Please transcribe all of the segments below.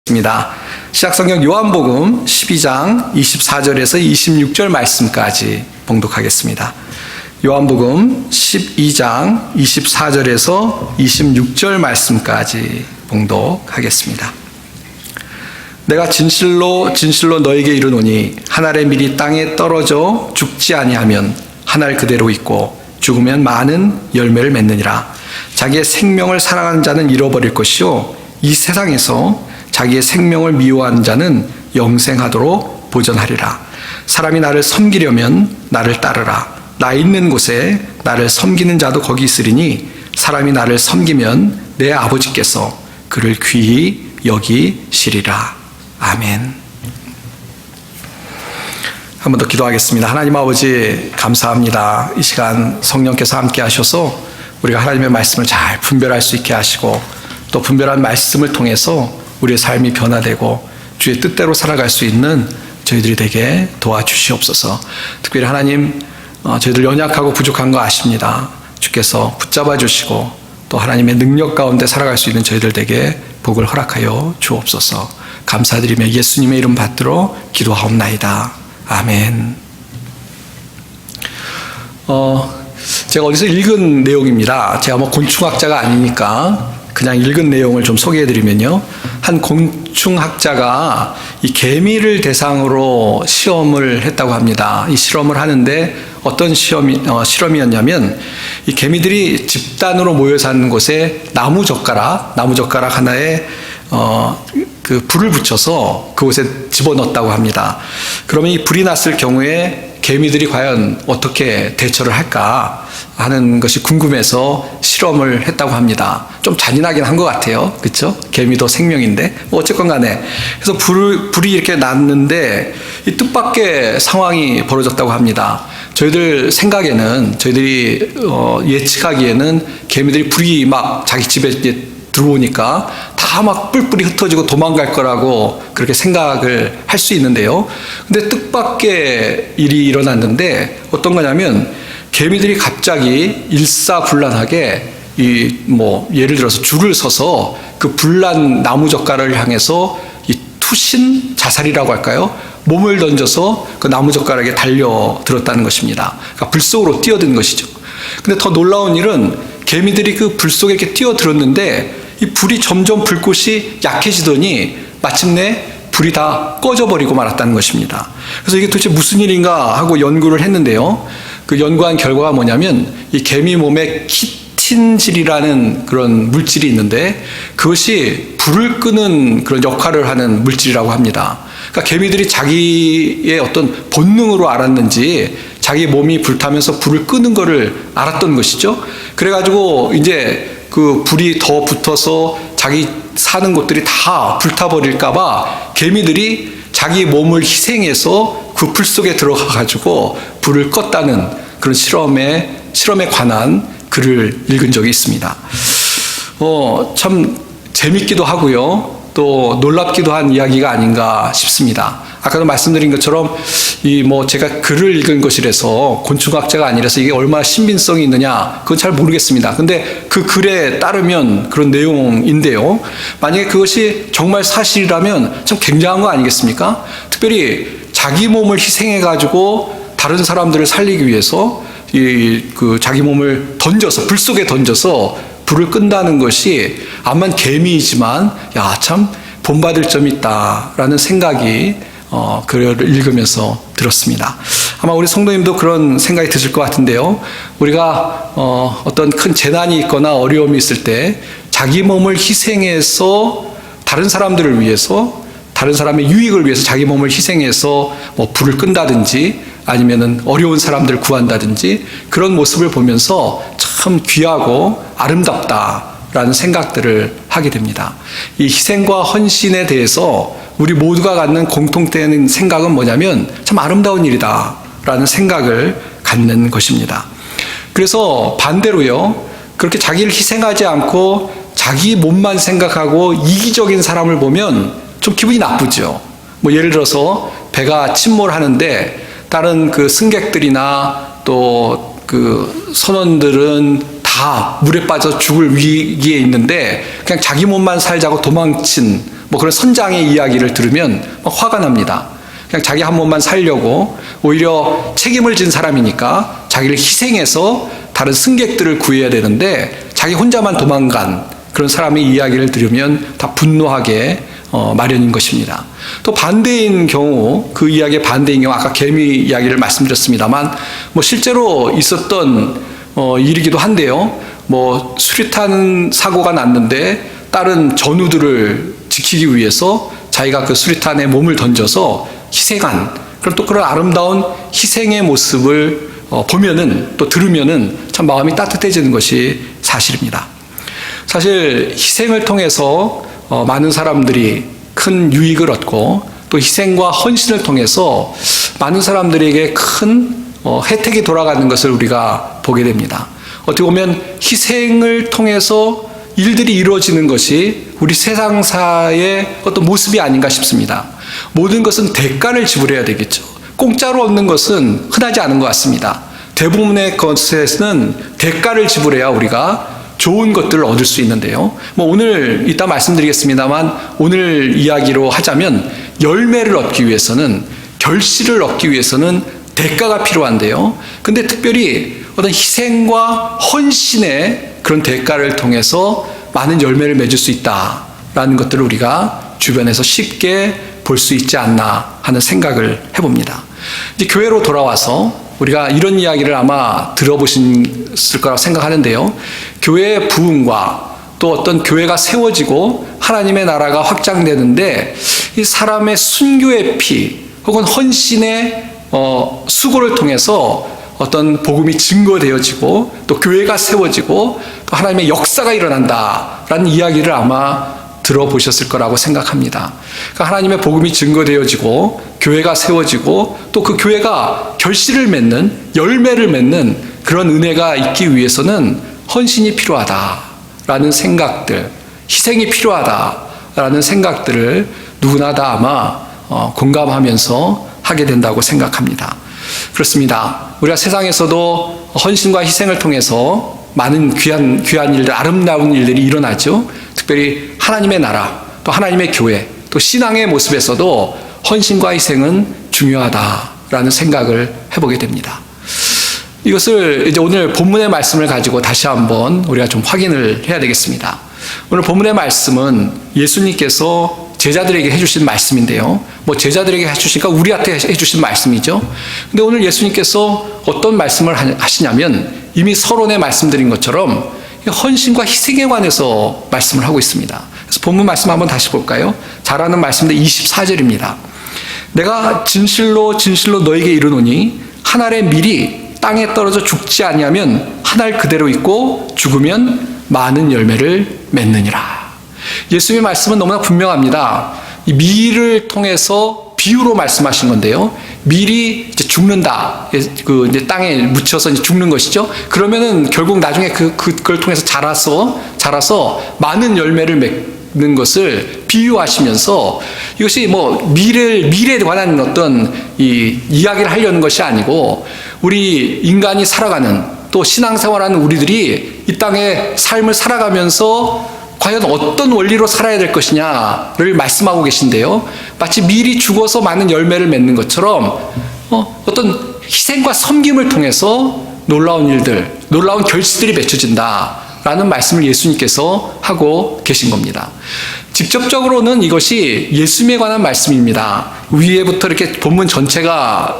입니다. 시작성경 요한복음 12장 24절에서 26절 말씀까지 봉독하겠습니다. 요한복음 12장 24절에서 26절 말씀까지 봉독하겠습니다. 내가 진실로 너에게 이르노니 한 알의 밀이 땅에 떨어져 죽지 아니하면 한 알 그대로 있고 죽으면 많은 열매를 맺느니라. 자기의 생명을 사랑하는 자는 잃어버릴 것이요 이 세상에서 자기의 생명을 미워하는 자는 영생하도록 보존하리라. 사람이 나를 섬기려면 나를 따르라. 나 있는 곳에 나를 섬기는 자도 거기 있으리니 사람이 나를 섬기면 내 아버지께서 그를 귀히 여기시리라. 아멘. 한 번 더 기도하겠습니다. 하나님 아버지 감사합니다. 이 시간 성령께서 함께 하셔서 우리가 하나님의 말씀을 잘 분별할 수 있게 하시고 또 분별한 말씀을 통해서 우리의 삶이 변화되고 주의 뜻대로 살아갈 수 있는 저희들이 되게 도와주시옵소서. 특별히 하나님 저희들 연약하고 부족한 거 아십니다. 주께서 붙잡아 주시고 또 하나님의 능력 가운데 살아갈 수 있는 저희들 되게 복을 허락하여 주옵소서. 감사드리며 예수님의 이름 받들어 기도하옵나이다. 아멘. 제가 어디서 읽은 내용입니다. 제가 곤충학자가 아니니까 그냥 읽은 내용을 좀 소개해드리면요. 한 곤충학자가 이 개미를 대상으로 실험을 했다고 합니다. 이 실험을 하는데 어떤 실험이었냐면 이 개미들이 집단으로 모여 사는 곳에 나무젓가락 하나에 그 불을 붙여서 그곳에 집어넣었다고 합니다. 그러면 이 불이 났을 경우에 개미들이 과연 어떻게 대처를 할까 하는 것이 궁금해서 실험을 했다고 합니다. 좀 잔인하긴 한 것 같아요. 그렇죠? 개미도 생명인데 어쨌건 간에 그래서 불이 이렇게 났는데 이 뜻밖의 상황이 벌어졌다고 합니다. 저희들이 예측하기에는 개미들이 불이 막 자기 집에 이제 들어오니까 다 막 뿔뿔이 흩어지고 도망갈 거라고 그렇게 생각을 할 수 있는데요. 근데 뜻밖의 일이 일어났는데 어떤 거냐면 개미들이 갑자기 일사불란하게 예를 들어서 줄을 서서 그 불난 나무젓가락을 향해서 이 투신 자살이라고 할까요? 몸을 던져서 그 나무젓가락에 달려들었다는 것입니다. 그러니까 불 속으로 뛰어든 것이죠. 근데 더 놀라운 일은 개미들이 그 불 속에 이렇게 뛰어들었는데 이 불이 점점 불꽃이 약해지더니 마침내 불이 다 꺼져버리고 말았다는 것입니다. 그래서 이게 도대체 무슨 일인가 하고 연구를 했는데요. 그 연구한 결과가 뭐냐면 이 개미 몸에 키틴질이라는 그런 물질이 있는데 그것이 불을 끄는 그런 역할을 하는 물질이라고 합니다. 그러니까 개미들이 자기의 어떤 본능으로 알았는지 자기 몸이 불타면서 불을 끄는 것을 알았던 것이죠. 그래가지고 이제 그 불이 더 붙어서 자기 사는 곳들이 다 불타버릴까봐 개미들이 자기 몸을 희생해서 그 불 속에 들어가가지고 불을 껐다는 그런 실험에 관한 글을 읽은 적이 있습니다. 참 재밌기도 하고요. 또 놀랍기도 한 이야기가 아닌가 싶습니다. 아까도 말씀드린 것처럼 제가 글을 읽은 것이라서 곤충학자가 아니라서 이게 얼마나 신빙성이 있느냐 그건 잘 모르겠습니다. 근데 그 글에 따르면 그런 내용인데요. 만약에 그것이 정말 사실이라면 참 굉장한 거 아니겠습니까? 특별히 자기 몸을 희생해 가지고 다른 사람들을 살리기 위해서 자기 몸을 던져서 불 속에 던져서 불을 끈다는 것이 암만 개미이지만 참 본받을 점이 있다라는 생각이 글을 읽으면서 들었습니다. 아마 우리 성도님도 그런 생각이 드실 것 같은데요. 우리가 어떤 큰 재난이 있거나 어려움이 있을 때 자기 몸을 희생해서 다른 사람들을 위해서 다른 사람의 유익을 위해서 자기 몸을 희생해서 불을 끈다든지 아니면은 어려운 사람들을 구한다든지 그런 모습을 보면서 참 귀하고 아름답다라는 생각들을 하게 됩니다. 이 희생과 헌신에 대해서 우리 모두가 갖는 공통된 생각은 뭐냐면 참 아름다운 일이다라는 생각을 갖는 것입니다. 그래서 반대로요, 그렇게 자기를 희생하지 않고 자기 몸만 생각하고 이기적인 사람을 보면 좀 기분이 나쁘죠. 예를 들어서 배가 침몰하는데 다른 그 승객들이나 또 그 선원들은 다 물에 빠져 죽을 위기에 있는데 그냥 자기 몸만 살자고 도망친 뭐 그런 선장의 이야기를 들으면 막 화가 납니다. 그냥 자기 한 몸만 살려고 오히려 책임을 진 사람이니까 자기를 희생해서 다른 승객들을 구해야 되는데 자기 혼자만 도망간 그런 사람의 이야기를 들으면 다 분노하게 마련인 것입니다. 또 반대인 경우, 그 이야기의 반대인 경우, 아까 개미 이야기를 말씀드렸습니다만 뭐 실제로 있었던 일이기도 한데요. 뭐 수리탄 사고가 났는데 다른 전우들을 지키기 위해서 자기가 그 수리탄에 몸을 던져서 희생한, 그럼 또 그런 아름다운 희생의 모습을 보면은, 또 들으면은 참 마음이 따뜻해지는 것이 사실입니다. 사실 희생을 통해서 많은 사람들이 큰 유익을 얻고, 또 희생과 헌신을 통해서 많은 사람들에게 큰 혜택이 돌아가는 것을 우리가 보게 됩니다. 어떻게 보면 희생을 통해서 일들이 이루어지는 것이 우리 세상사의 어떤 모습이 아닌가 싶습니다. 모든 것은 대가를 지불해야 되겠죠. 공짜로 얻는 것은 흔하지 않은 것 같습니다. 대부분의 것에는 대가를 지불해야 우리가 좋은 것들을 얻을 수 있는데요. 뭐 오늘 이따 말씀드리겠습니다만, 오늘 이야기로 하자면 열매를 얻기 위해서는, 결실을 얻기 위해서는 대가가 필요한데요. 근데 특별히 어떤 희생과 헌신의 그런 대가를 통해서 많은 열매를 맺을 수 있다라는 것들을 우리가 주변에서 쉽게 볼 수 있지 않나 하는 생각을 해봅니다. 이제 교회로 돌아와서 우리가 이런 이야기를 아마 들어보셨을 거라고 생각하는데요. 교회의 부흥과 또 어떤 교회가 세워지고 하나님의 나라가 확장되는데 이 사람의 순교의 피 혹은 헌신의 수고를 통해서 어떤 복음이 증거되어지고 또 교회가 세워지고 또 하나님의 역사가 일어난다라는 이야기를 아마 들어보셨을 거라고 생각합니다. 그러니까 하나님의 복음이 증거되어지고 교회가 세워지고 또 그 교회가 결실을 맺는, 열매를 맺는 그런 은혜가 있기 위해서는 헌신이 필요하다라는 생각들, 희생이 필요하다라는 생각들을 누구나 다 아마 공감하면서 하게 된다고 생각합니다. 그렇습니다. 우리가 세상에서도 헌신과 희생을 통해서 많은 귀한 일들, 아름다운 일들이 일어나죠. 특별히 하나님의 나라, 또 하나님의 교회, 또 신앙의 모습에서도 헌신과 희생은 중요하다라는 생각을 해보게 됩니다. 이것을 이제 오늘 본문의 말씀을 가지고 다시 한번 우리가 좀 확인을 해야 되겠습니다. 오늘 본문의 말씀은 예수님께서 제자들에게 해주신 말씀인데요. 뭐 제자들에게 해주시니까 우리한테 해주신 말씀이죠. 근데 오늘 예수님께서 어떤 말씀을 하시냐면 이미 서론에 말씀드린 것처럼 헌신과 희생에 관해서 말씀을 하고 있습니다. 그래서 본문 말씀 한번 다시 볼까요? 잘 아는 말씀인데 24절입니다. 내가 진실로 진실로 너에게 이르노니 한 알의 밀이 땅에 떨어져 죽지 아니하면 한 알 그대로 있고 죽으면 많은 열매를 맺느니라. 예수님의 말씀은 너무나 분명합니다. 이 밀을 통해서 비유로 말씀하신 건데요. 밀이 이제 죽는다. 이제 땅에 묻혀서 이제 죽는 것이죠. 그러면은 결국 나중에 그걸 통해서 자라서 많은 열매를 맺는 것을 비유하시면서 이것이 뭐 밀에 관한 어떤 이야기를 하려는 것이 아니고 우리 인간이 살아가는 또 신앙생활하는 우리들이 이 땅에 삶을 살아가면서 과연 어떤 원리로 살아야 될 것이냐를 말씀하고 계신데요. 마치 밀이 죽어서 많은 열매를 맺는 것처럼 어떤 희생과 섬김을 통해서 놀라운 일들, 놀라운 결실들이 맺혀진다라는 말씀을 예수님께서 하고 계신 겁니다. 직접적으로는 이것이 예수님에 관한 말씀입니다. 위에부터 이렇게 본문 전체가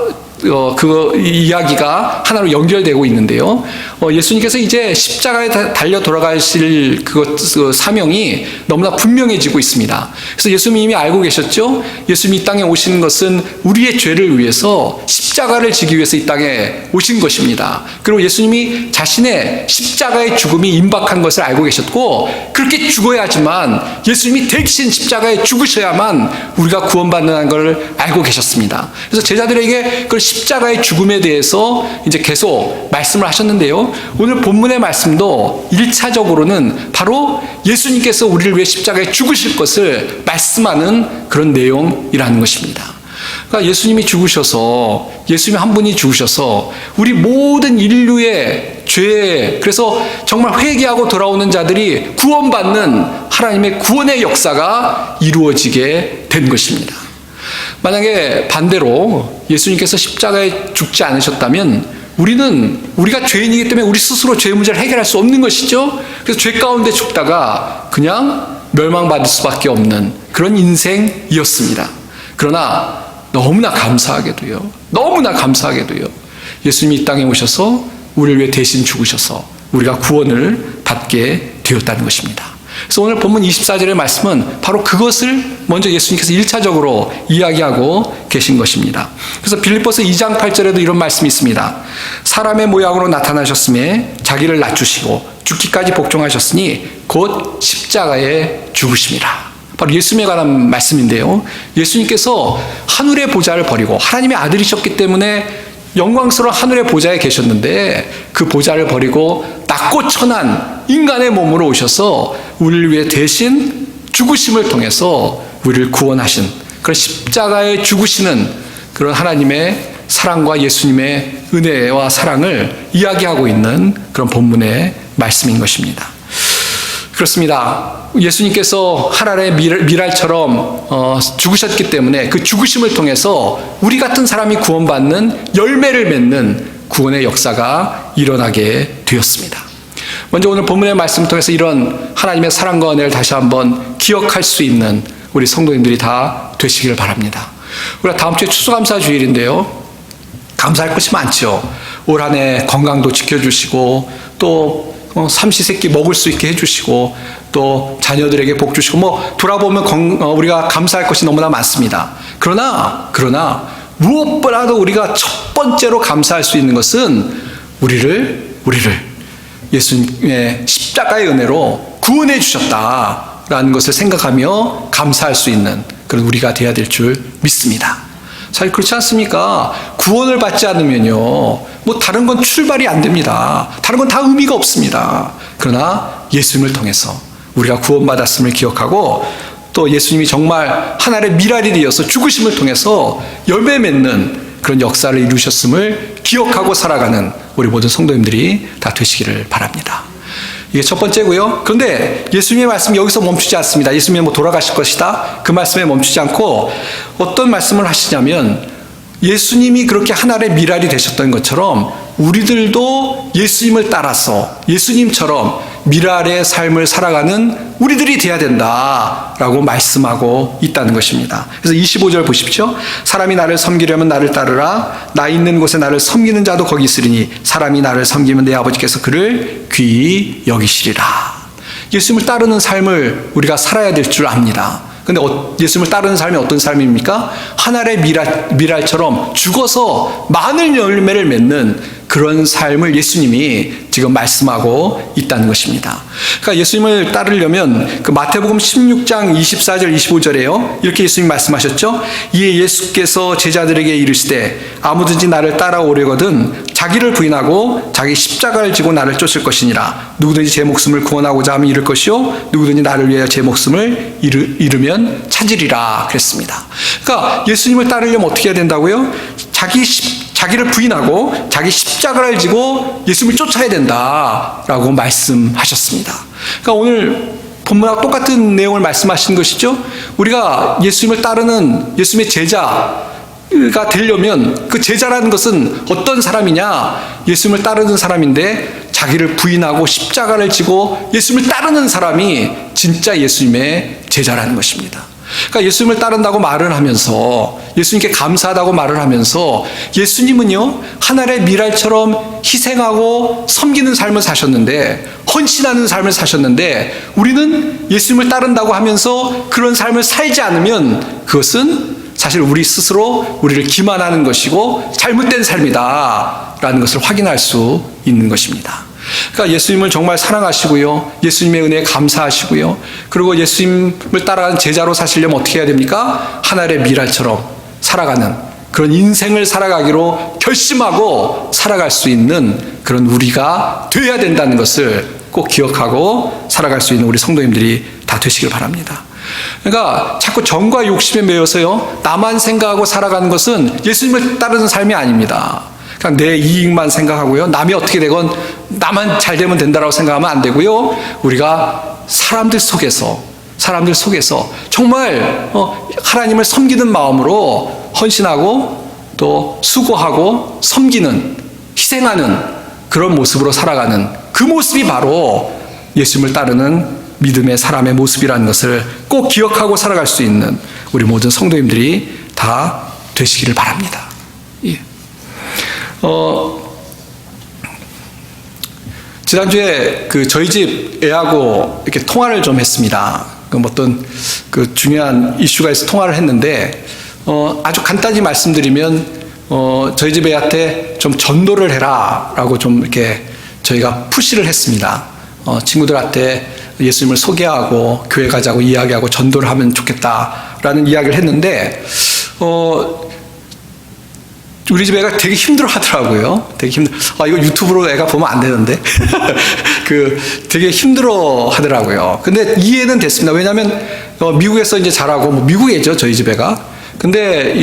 그 이야기가 하나로 연결되고 있는데요. 예수님께서 이제 십자가에 달려 돌아가실 그 사명이 너무나 분명해지고 있습니다. 그래서 예수님이 이미 알고 계셨죠? 예수님이 이 땅에 오시는 것은 우리의 죄를 위해서 십자가를 지기 위해서 이 땅에 오신 것입니다. 그리고 예수님이 자신의 십자가의 죽음이 임박한 것을 알고 계셨고 그렇게 죽어야지만 예수님이 대신 십자가에 죽으셔야만 우리가 구원받는 걸 알고 계셨습니다. 그래서 제자들에게 그걸 십자가의 죽음에 대해서 이제 계속 말씀을 하셨는데요. 오늘 본문의 말씀도 1차적으로는 바로 예수님께서 우리를 위해 십자가에 죽으실 것을 말씀하는 그런 내용이라는 것입니다. 그러니까 예수님이 죽으셔서, 예수님 한 분이 죽으셔서 우리 모든 인류의 그래서 정말 회개하고 돌아오는 자들이 구원받는 하나님의 구원의 역사가 이루어지게 된 것입니다. 만약에 반대로 예수님께서 십자가에 죽지 않으셨다면 우리가 죄인이기 때문에 우리 스스로 죄 문제를 해결할 수 없는 것이죠. 그래서 죄 가운데 죽다가 그냥 멸망받을 수밖에 없는 그런 인생이었습니다. 그러나 너무나 감사하게도요. 예수님이 이 땅에 오셔서 우리를 위해 대신 죽으셔서 우리가 구원을 받게 되었다는 것입니다. 그래서 오늘 본문 24절의 말씀은 바로 그것을 먼저 예수님께서 1차적으로 이야기하고 계신 것입니다. 그래서 빌립보서 2장 8절에도 이런 말씀이 있습니다. 사람의 모양으로 나타나셨음에 자기를 낮추시고 죽기까지 복종하셨으니 곧 십자가에 죽으심이라. 바로 예수님에 관한 말씀인데요. 예수님께서 하늘의 보좌를 버리고 하나님의 아들이셨기 때문에 영광스러운 하늘의 보좌에 계셨는데 그 보좌를 버리고 낮고 천한 인간의 몸으로 오셔서 우리를 위해 대신 죽으심을 통해서 우리를 구원하신 그런 십자가에 죽으시는 그런 하나님의 사랑과 예수님의 은혜와 사랑을 이야기하고 있는 그런 본문의 말씀인 것입니다. 그렇습니다. 예수님께서 하늘의 미랄처럼 죽으셨기 때문에 그 죽으심을 통해서 우리 같은 사람이 구원받는 열매를 맺는 구원의 역사가 일어나게 되었습니다. 먼저 오늘 본문의 말씀을 통해서 이런 하나님의 사랑과 은혜를 다시 한번 기억할 수 있는 우리 성도님들이 다 되시기를 바랍니다. 우리가 다음 주에 추수감사 주일인데요. 감사할 것이 많죠. 올 한 해 건강도 지켜주시고 또 삼시세끼 먹을 수 있게 해주시고 또 자녀들에게 복 주시고 돌아보면 우리가 감사할 것이 너무나 많습니다. 그러나 무엇보다도 우리가 첫 번째로 감사할 수 있는 것은 우리를 예수님의 십자가의 은혜로 구원해 주셨다라는 것을 생각하며 감사할 수 있는 그런 우리가 되어야 될 줄 믿습니다. 사실 그렇지 않습니까? 구원을 받지 않으면요, 다른 건 출발이 안 됩니다. 다른 건 다 의미가 없습니다. 그러나 예수님을 통해서 우리가 구원받았음을 기억하고 또 예수님이 정말 하나의 미랄이 되어서 죽으심을 통해서 열매 맺는 그런 역사를 이루셨음을 기억하고 살아가는 우리 모든 성도님들이 다 되시기를 바랍니다. 이게 첫 번째고요. 그런데 예수님의 말씀이 여기서 멈추지 않습니다. 예수님이 돌아가실 것이다. 그 말씀에 멈추지 않고 어떤 말씀을 하시냐면 예수님이 그렇게 하나의 미랄이 되셨던 것처럼 우리들도 예수님을 따라서 예수님처럼 미랄의 삶을 살아가는 우리들이 되어야 된다라고 말씀하고 있다는 것입니다. 그래서 25절 보십시오. 사람이 나를 섬기려면 나를 따르라. 나 있는 곳에 나를 섬기는 자도 거기 있으리니 사람이 나를 섬기면 내 아버지께서 그를 귀히 여기시리라. 예수님을 따르는 삶을 우리가 살아야 될 줄 압니다. 근데 예수님을 따르는 삶이 어떤 삶입니까? 하늘의 미랄처럼 죽어서 많은 열매를 맺는 그런 삶을 예수님이 지금 말씀하고 있다는 것입니다. 그러니까 예수님을 따르려면 그 마태복음 16장 24절 25절에요. 이렇게 예수님이 말씀하셨죠. 이에 예수께서 제자들에게 이르시되 아무든지 나를 따라오려거든 자기를 부인하고 자기 십자가를 지고 나를 쫓을 것이니라. 누구든지 제 목숨을 구원하고자 하면 잃을 것이요 누구든지 나를 위하여 제 목숨을 잃으면 찾으리라 그랬습니다. 그러니까 예수님을 따르려면 어떻게 해야 된다고요? 자기를 부인하고 자기 십자가를 지고 예수님을 쫓아야 된다라고 말씀하셨습니다. 그러니까 오늘 본문하고 똑같은 내용을 말씀하신 것이죠. 우리가 예수님을 따르는 예수님의 제자가 되려면 그 제자라는 것은 어떤 사람이냐? 예수님을 따르는 사람인데 자기를 부인하고 십자가를 지고 예수님을 따르는 사람이 진짜 예수님의 제자라는 것입니다. 그러니까 예수님을 따른다고 말을 하면서 예수님께 감사하다고 말을 하면서 예수님은요 하늘의 미랄처럼 희생하고 섬기는 삶을 사셨는데 헌신하는 삶을 사셨는데 우리는 예수님을 따른다고 하면서 그런 삶을 살지 않으면 그것은 사실 우리 스스로 우리를 기만하는 것이고 잘못된 삶이다라는 것을 확인할 수 있는 것입니다. 그러니까 예수님을 정말 사랑하시고요. 예수님의 은혜에 감사하시고요. 그리고 예수님을 따라가는 제자로 사시려면 어떻게 해야 됩니까? 하늘의 미랄처럼 살아가는 그런 인생을 살아가기로 결심하고 살아갈 수 있는 그런 우리가 되어야 된다는 것을 꼭 기억하고 살아갈 수 있는 우리 성도님들이 다 되시길 바랍니다. 그러니까 자꾸 정과 욕심에 매여서요 나만 생각하고 살아가는 것은 예수님을 따르는 삶이 아닙니다. 그냥 내 이익만 생각하고요. 남이 어떻게 되건 나만 잘 되면 된다라고 생각하면 안 되고요. 우리가 사람들 속에서 정말 하나님을 섬기는 마음으로 헌신하고 또 수고하고 섬기는, 희생하는 그런 모습으로 살아가는 그 모습이 바로 예수님을 따르는 믿음의 사람의 모습이라는 것을 꼭 기억하고 살아갈 수 있는 우리 모든 성도님들이 다 되시기를 바랍니다. 예. 지난주에 저희 집 애하고 이렇게 통화를 좀 했습니다. 어떤 중요한 이슈가 있어서 통화를 했는데, 아주 간단히 말씀드리면, 저희 집 애한테 좀 전도를 해라라고 좀 이렇게 저희가 푸시를 했습니다. 친구들한테 예수님을 소개하고 교회 가자고 이야기하고 전도를 하면 좋겠다라는 이야기를 했는데, 우리 집 애가 되게 힘들어 하더라고요. 이거 유튜브로 애가 보면 안 되는데. 되게 힘들어 하더라고요. 근데 이해는 됐습니다. 왜냐면, 미국에서 이제 자라고, 미국이죠, 저희 집 애가. 근데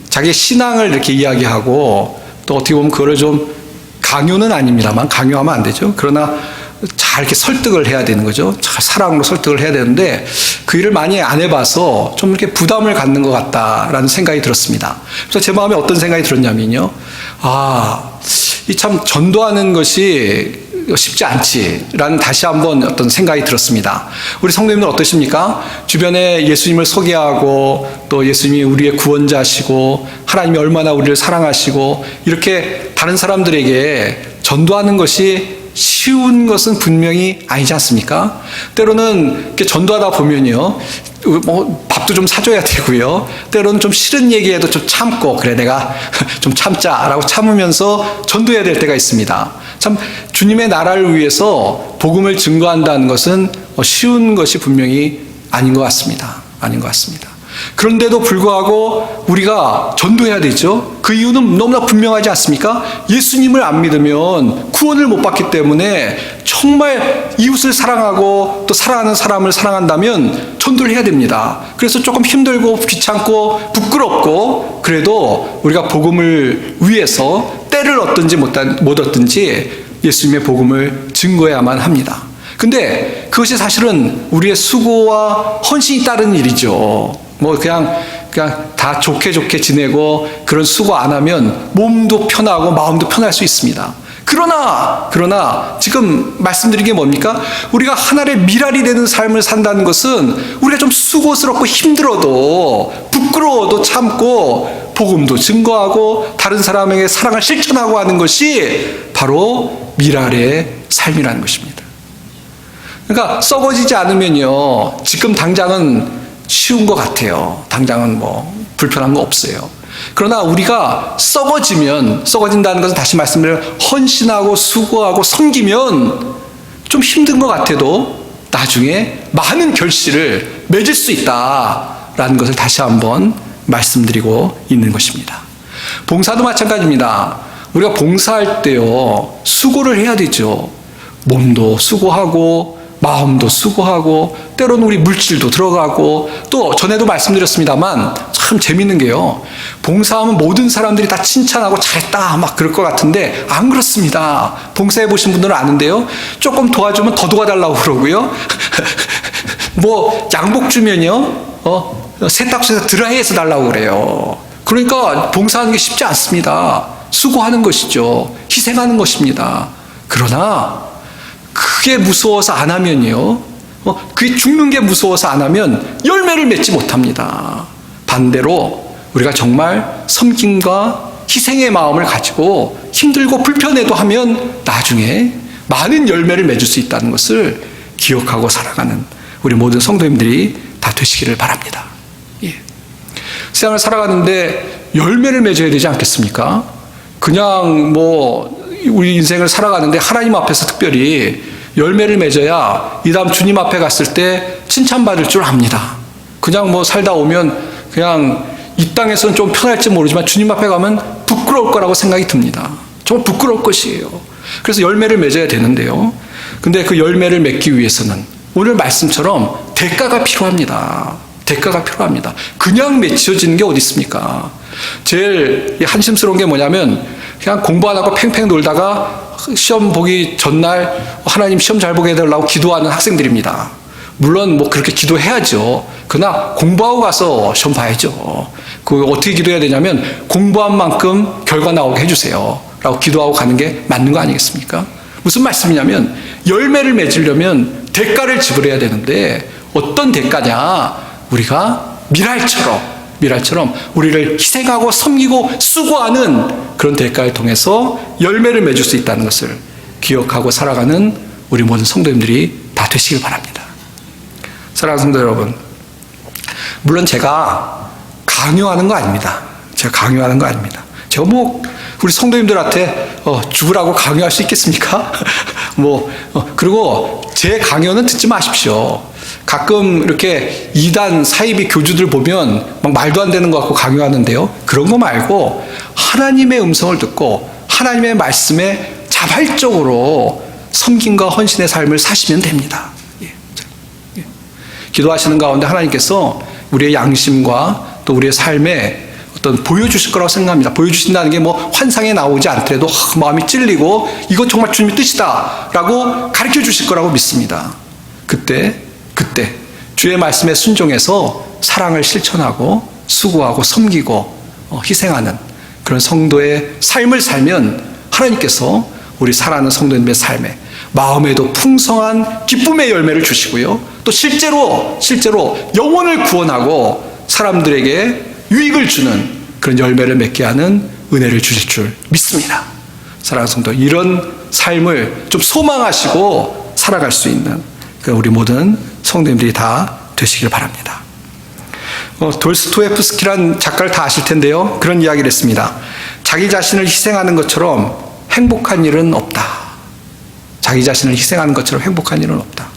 자기 신앙을 이렇게 이야기하고, 또 어떻게 보면 그거를 좀 강요는 아닙니다만, 강요하면 안 되죠. 그러나 잘 이렇게 설득을 해야 되는 거죠. 잘 사랑으로 설득을 해야 되는데, 그 일을 많이 안 해봐서 좀 이렇게 부담을 갖는 것 같다라는 생각이 들었습니다. 그래서 제 마음에 어떤 생각이 들었냐면요. 이 참 전도하는 것이 쉽지 않지라는 다시 한번 어떤 생각이 들었습니다. 우리 성도님들 어떠십니까? 주변에 예수님을 소개하고 또 예수님이 우리의 구원자시고 하나님이 얼마나 우리를 사랑하시고 이렇게 다른 사람들에게 전도하는 것이 쉬운 것은 분명히 아니지 않습니까? 때로는 이렇게 전도하다 보면요, 밥도 좀 사줘야 되고요. 때로는 좀 싫은 얘기해도 좀 참고, 그래, 내가 좀 참자라고 참으면서 전도해야 될 때가 있습니다. 참, 주님의 나라를 위해서 복음을 증거한다는 것은 쉬운 것이 분명히 아닌 것 같습니다. 아닌 것 같습니다. 그런데도 불구하고 우리가 전도해야 되죠. 그 이유는 너무나 분명하지 않습니까? 예수님을 안 믿으면 구원을 못 받기 때문에 정말 이웃을 사랑하고 또 사랑하는 사람을 사랑한다면 전도를 해야 됩니다. 그래서 조금 힘들고 귀찮고 부끄럽고 그래도 우리가 복음을 위해서 때를 얻든지 못 얻든지 예수님의 복음을 증거해야만 합니다. 근데 그것이 사실은 우리의 수고와 헌신이 따른 일이죠. 그냥 다 좋게 지내고 그런 수고 안 하면 몸도 편하고 마음도 편할 수 있습니다. 그러나 지금 말씀드린 게 뭡니까? 우리가 하나의 미랄이 되는 삶을 산다는 것은 우리가 좀 수고스럽고 힘들어도 부끄러워도 참고 복음도 증거하고 다른 사람에게 사랑을 실천하고 하는 것이 바로 미랄의 삶이라는 것입니다. 그러니까 썩어지지 않으면요, 지금 당장은 쉬운 것 같아요. 당장은 불편한 거 없어요. 그러나 우리가 썩어진다는 것은 다시 말씀드리면 헌신하고 수고하고 섬기면 좀 힘든 것 같아도 나중에 많은 결실을 맺을 수 있다라는 것을 다시 한번 말씀드리고 있는 것입니다. 봉사도 마찬가지입니다. 우리가 봉사할 때요, 수고를 해야 되죠. 몸도 수고하고 마음도 수고하고 때로는 우리 물질도 들어가고 또 전에도 말씀드렸습니다만 참 재밌는 게요, 봉사하면 모든 사람들이 다 칭찬하고 잘했다 막 그럴 것 같은데 안 그렇습니다. 봉사해 보신 분들은 아는데요, 조금 도와주면 더 도와달라고 그러고요. 양복 주면요, 세탁소에서 드라이해서 달라고 그래요. 그러니까 봉사하는 게 쉽지 않습니다. 수고하는 것이죠. 희생하는 것입니다. 그러나 그게 무서워서 안 하면요, 그게 죽는 게 무서워서 안 하면 열매를 맺지 못합니다. 반대로 우리가 정말 섬김과 희생의 마음을 가지고 힘들고 불편해도 하면 나중에 많은 열매를 맺을 수 있다는 것을 기억하고 살아가는 우리 모든 성도님들이 다 되시기를 바랍니다. 예. 세상을 살아가는데 열매를 맺어야 되지 않겠습니까? 그냥 우리 인생을 살아가는데 하나님 앞에서 특별히 열매를 맺어야 이 다음 주님 앞에 갔을 때 칭찬받을 줄 압니다. 그냥 살다 오면 그냥 이 땅에서는 좀 편할지 모르지만 주님 앞에 가면 부끄러울 거라고 생각이 듭니다. 정말 부끄러울 것이에요. 그래서 열매를 맺어야 되는데요. 근데 그 열매를 맺기 위해서는 오늘 말씀처럼 대가가 필요합니다. 대가가 필요합니다. 그냥 맺혀지는 게 어디 있습니까? 제일 한심스러운 게 뭐냐면 그냥 공부 안 하고 팽팽 놀다가 시험 보기 전날 하나님 시험 잘 보게 해달라고 기도하는 학생들입니다. 물론 뭐 그렇게 기도해야죠. 그러나 공부하고 가서 시험 봐야죠. 그 어떻게 기도해야 되냐면 공부한 만큼 결과 나오게 해주세요 라고 기도하고 가는 게 맞는 거 아니겠습니까? 무슨 말씀이냐면 열매를 맺으려면 대가를 지불해야 되는데 어떤 대가냐? 우리가 미랄처럼 우리를 희생하고 섬기고 수고하는 그런 대가를 통해서 열매를 맺을 수 있다는 것을 기억하고 살아가는 우리 모든 성도님들이 다 되시길 바랍니다. 사랑하는 성도 여러분, 물론 제가 강요하는 거 아닙니다. 제가 뭐 우리 성도님들한테 죽으라고 강요할 수 있겠습니까? 그리고 제 강요는 듣지 마십시오. 가끔 이렇게 이단 사이비 교주들 보면 막 말도 안 되는 것 같고 강요하는데요. 그런 거 말고 하나님의 음성을 듣고 하나님의 말씀에 자발적으로 섬김과 헌신의 삶을 사시면 됩니다. 기도하시는 가운데 하나님께서 우리의 양심과 또 우리의 삶에 어떤 보여주실 거라고 생각합니다. 보여주신다는 게 뭐 환상에 나오지 않더라도 마음이 찔리고 이것 정말 주님의 뜻이다 라고 가르쳐 주실 거라고 믿습니다. 그때 주의 말씀에 순종해서 사랑을 실천하고 수고하고 섬기고 희생하는 그런 성도의 삶을 살면 하나님께서 우리 살아가는 성도님의 삶에 마음에도 풍성한 기쁨의 열매를 주시고요. 또 실제로 영혼을 구원하고 사람들에게 유익을 주는 그런 열매를 맺게 하는 은혜를 주실 줄 믿습니다. 사랑하는 성도, 이런 삶을 좀 소망하시고 살아갈 수 있는 우리 모든 성도님들이 다 되시길 바랍니다. 돌스토옙스키란 작가를 다 아실 텐데요. 그런 이야기를 했습니다. 자기 자신을 희생하는 것처럼 행복한 일은 없다. 자기 자신을 희생하는 것처럼 행복한 일은 없다.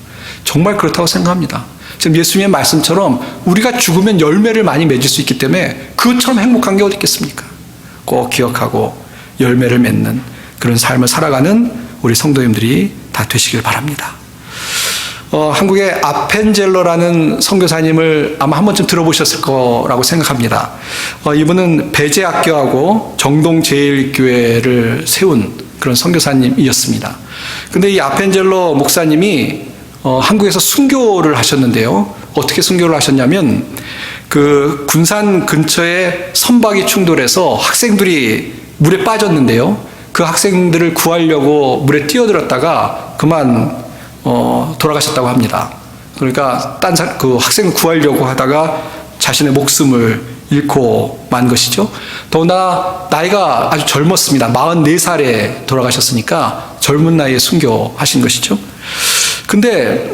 정말 그렇다고 생각합니다. 지금 예수님의 말씀처럼 우리가 죽으면 열매를 많이 맺을 수 있기 때문에 그것처럼 행복한 게 어디 있겠습니까? 꼭 기억하고 열매를 맺는 그런 삶을 살아가는 우리 성도님들이 다 되시길 바랍니다. 한국의 아펜젤러라는 선교사님을 아마 한 번쯤 들어보셨을 거라고 생각합니다. 이분은 배제학교하고 정동제일교회를 세운 그런 선교사님이었습니다. 근데 이 아펜젤러 목사님이 한국에서 순교를 하셨는데요. 어떻게 순교를 하셨냐면 그 군산 근처에 선박이 충돌해서 학생들이 물에 빠졌는데요. 그 학생들을 구하려고 물에 뛰어들었다가 그만 돌아가셨다고 합니다. 그러니까 그 학생을 구하려고 하다가 자신의 목숨을 잃고 만 것이죠. 더구나 나이가 아주 젊었습니다. 44살에 돌아가셨으니까 젊은 나이에 순교하신 것이죠. 근데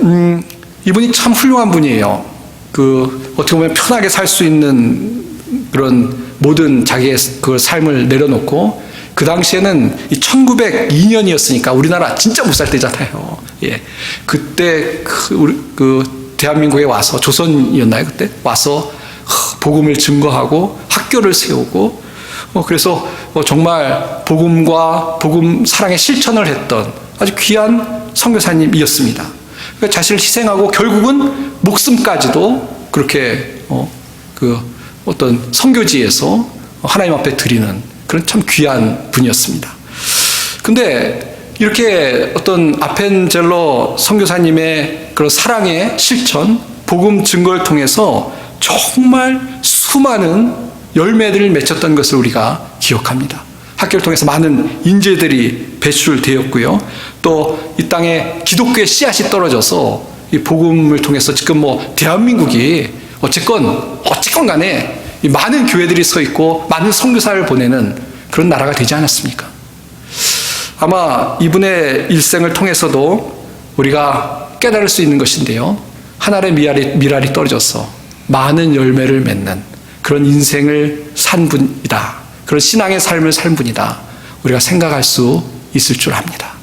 이분이 참 훌륭한 분이에요. 어떻게 보면 편하게 살 수 있는 그런 모든 자기의 그 삶을 내려놓고, 그 당시에는 1902년이었으니까 우리나라 진짜 못 살 때잖아요. 예. 그때 대한민국에 와서, 조선이었나요? 그때 와서 복음을 증거하고 학교를 세우고, 그래서 정말 복음과 복음 사랑의 실천을 했던 아주 귀한 선교사님이었습니다. 그러니까 자신을 희생하고 결국은 목숨까지도 그렇게 어떤 선교지에서 하나님 앞에 드리는 그런 참 귀한 분이었습니다. 근데 이렇게 어떤 아펜젤러 선교사님의 그런 사랑의 실천, 복음 증거를 통해서 정말 수많은 열매들을 맺혔던 것을 우리가 기억합니다. 학교를 통해서 많은 인재들이 배출되었고요. 또 이 땅에 기독교의 씨앗이 떨어져서 이 복음을 통해서 지금 대한민국이 어쨌건 간에 이 많은 교회들이 서 있고 많은 선교사를 보내는 그런 나라가 되지 않았습니까? 아마 이분의 일생을 통해서도 우리가 깨달을 수 있는 것인데요. 하늘의 미랄이 떨어져서 많은 열매를 맺는 그런 인생을 산 분이다. 그런 신앙의 삶을 산 분이다. 우리가 생각할 수 있을 줄 압니다.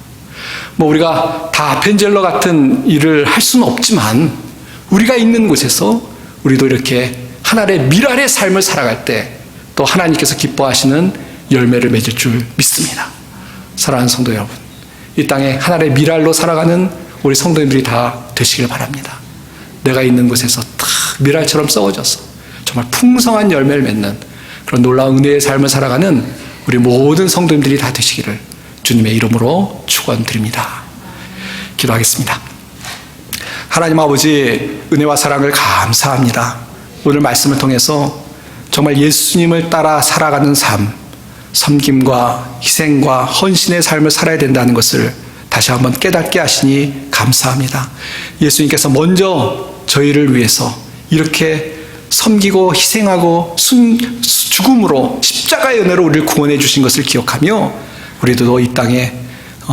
우리가 다 아펜젤러 같은 일을 할 수는 없지만 우리가 있는 곳에서 우리도 이렇게 하늘의 미랄의 삶을 살아갈 때 또 하나님께서 기뻐하시는 열매를 맺을 줄 믿습니다. 사랑하는 성도 여러분, 이 땅에 하늘의 미랄로 살아가는 우리 성도님들이 다 되시길 바랍니다. 내가 있는 곳에서 다 미랄처럼 썩어져서 정말 풍성한 열매를 맺는 그런 놀라운 은혜의 삶을 살아가는 우리 모든 성도님들이 다 되시기를 주님의 이름으로 축원드립니다. 기도하겠습니다. 하나님 아버지, 은혜와 사랑을 감사합니다. 오늘 말씀을 통해서 정말 예수님을 따라 살아가는 삶, 섬김과 희생과 헌신의 삶을 살아야 된다는 것을 다시 한번 깨닫게 하시니 감사합니다. 예수님께서 먼저 저희를 위해서 이렇게 섬기고 희생하고 죽음으로 십자가의 은혜로 우리를 구원해 주신 것을 기억하며 우리도 이 땅에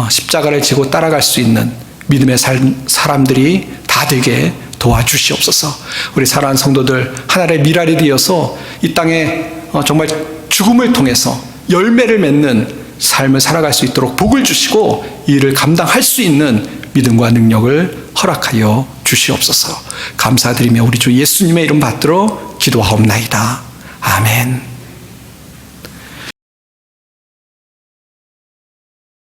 십자가를 지고 따라갈 수 있는 믿음의 사람들이 다 되게 도와주시옵소서. 우리 사랑하는 성도들 하나의 미랄이 되어서 이 땅에 정말 죽음을 통해서 열매를 맺는 삶을 살아갈 수 있도록 복을 주시고 이 일을 감당할 수 있는 믿음과 능력을 허락하여 주시옵소서. 감사드리며 우리 주 예수님의 이름 받들어 기도하옵나이다. 아멘.